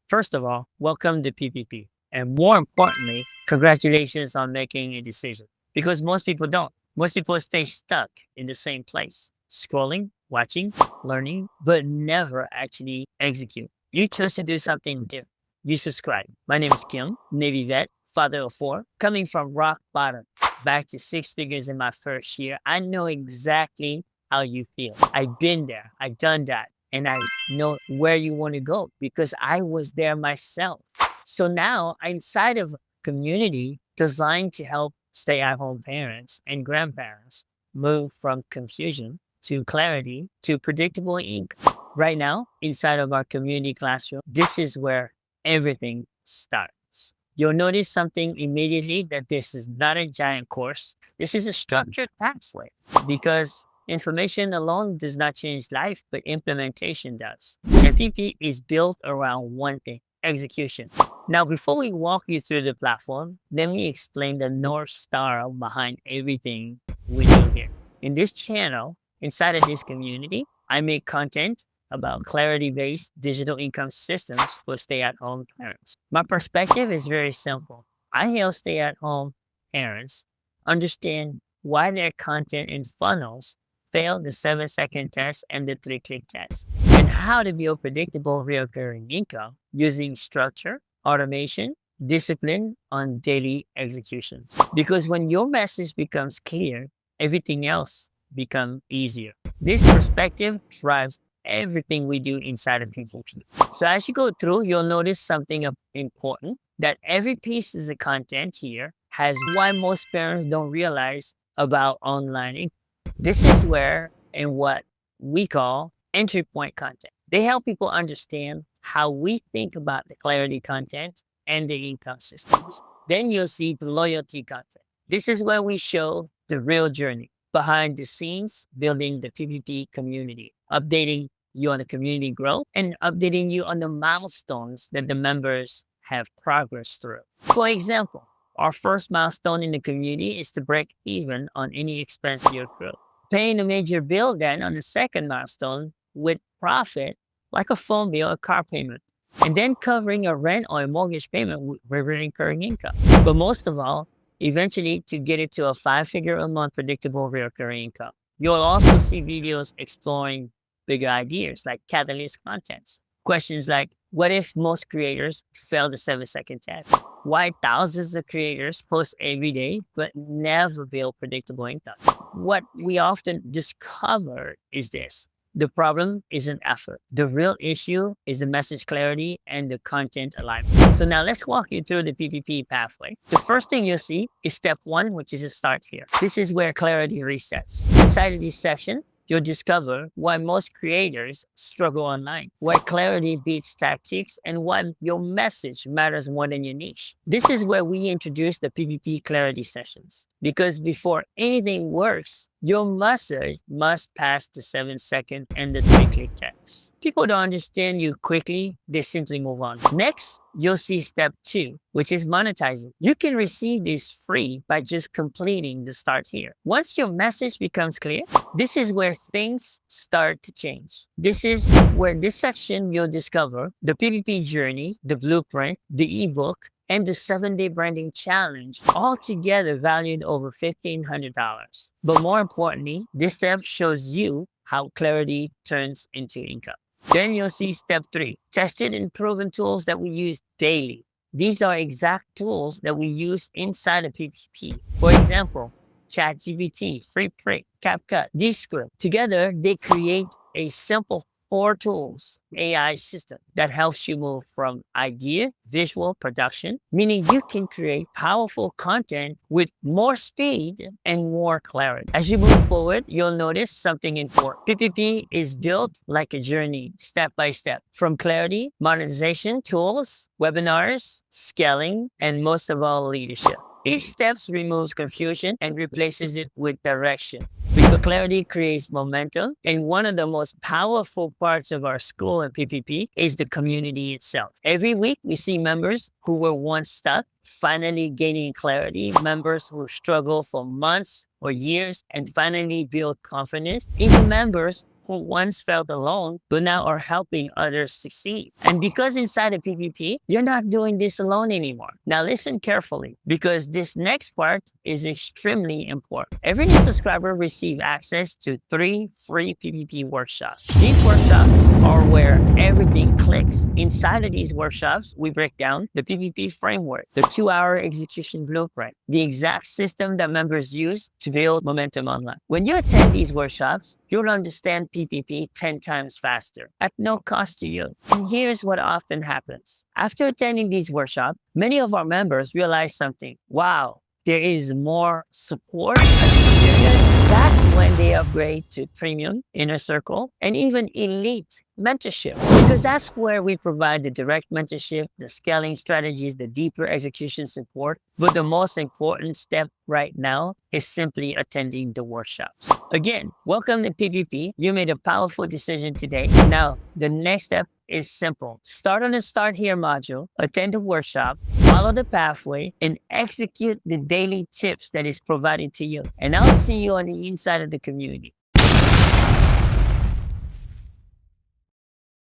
First of all, welcome to PPP. And more importantly, congratulations on making a decision. Because most people don't. Most people stay stuck in the same place, scrolling, watching, learning, but never actually execute. You chose to do something different. You subscribe. My name is Kim, Navy vet, father of four, coming from rock bottom, back to six figures in my first year. I know exactly how you feel. I've been there. I've done that. And I know where you want to go because I was there myself. So now I'm inside of a community designed to help stay-at-home parents and grandparents move from confusion to clarity to predictable income. Right now, inside of our community classroom, this is where everything starts. You'll notice something immediately that this is not a giant course. This is a structured pathway because information alone does not change life, but implementation does. FPP is built around one thing, execution. Now, before we walk you through the platform, let me explain the North Star behind everything we do here. In this channel, inside of this community, I make content about clarity-based digital income systems for stay-at-home parents. My perspective is very simple. I help stay-at-home parents understand why their content and funnels fail the 7-second test and the 3-click test, and how to build predictable recurring income using structure, automation, discipline on daily executions. Because when your message becomes clear, everything else becomes easier. This perspective drives everything we do inside of PPP. So as you go through, you'll notice something important, that every piece of the content here has why most parents don't realize about online income. This is where and what we call entry point content. They help people understand how we think about the clarity content and the income systems. Then you'll see the loyalty content. This is where we show the real journey behind the scenes, building the PPP community, updating you on the community growth, and updating you on the milestones that the members have progressed through. For example, our first milestone in the community is to break even on any expense you accrue. Paying a major bill then on the second milestone with profit, like a phone bill or car payment, and then covering a rent or a mortgage payment with recurring income. But most of all, eventually to get it to a 5-figure a month predictable recurring income. You'll also see videos exploring bigger ideas like catalyst contents. Questions like, what if most creators fail the 7-second test? Why thousands of creators post every day but never build predictable income? What we often discover is this. The problem isn't effort. The real issue is the message clarity and the content alignment. So now let's walk you through the PPP pathway. The first thing you'll see is step 1, which is a start here. This is where clarity resets. Inside of this section, you'll discover why most creators struggle online, why clarity beats tactics, and why your message matters more than your niche. This is where we introduce the PPP clarity sessions. Because before anything works, your message must pass the 7-second and the 3-click test. People don't understand you quickly, they simply move on. Next, you'll see step 2, which is monetizing. You can receive this free by just completing the start here. Once your message becomes clear, this is where things start to change. This is where this section you'll discover the PPP journey, the blueprint, the ebook, and the 7-day branding challenge, all together valued over $1,500. But more importantly, this step shows you how clarity turns into income. Then you'll see step 3, tested and proven tools that we use daily. These are exact tools that we use inside of PPP. For example, ChatGPT, FreePrint, CapCut, Descript. Together, they create a simple 4 tools AI system that helps you move from idea, visual production, meaning you can create powerful content with more speed and more clarity. As you move forward, you'll notice something important. PPP is built like a journey, step by step, from clarity, monetization tools, webinars, scaling, and most of all, leadership. Each step removes confusion and replaces it with direction. Because clarity creates momentum, and one of the most powerful parts of our school and PPP is the community itself. Every week, we see members who were once stuck finally gaining clarity, members who struggle for months or years and finally build confidence, even members who once felt alone, but now are helping others succeed. And because inside a PPP, you're not doing this alone anymore. Now listen carefully, because this next part is extremely important. Every new subscriber receives access to 3 free PPP workshops. These workshops are where everything clicks. Inside of these workshops, we break down the PPP framework, the 2-hour execution blueprint, the exact system that members use to build momentum online. When you attend these workshops, you'll understand PPP 10 times faster at no cost to you. And here's what often happens. After attending these workshops, many of our members realize something. Wow, there is more support and experience. That's when they upgrade to premium, inner circle, and even elite mentorship. Because that's where we provide the direct mentorship, the scaling strategies, the deeper execution support. But the most important step right now is simply attending the workshops. Again, welcome to PPP. You made a powerful decision today. Now, the next step is simple. Start on the Start Here module, attend the workshop, follow the pathway, and execute the daily tips that is provided to you. And I'll see you on the inside of the community.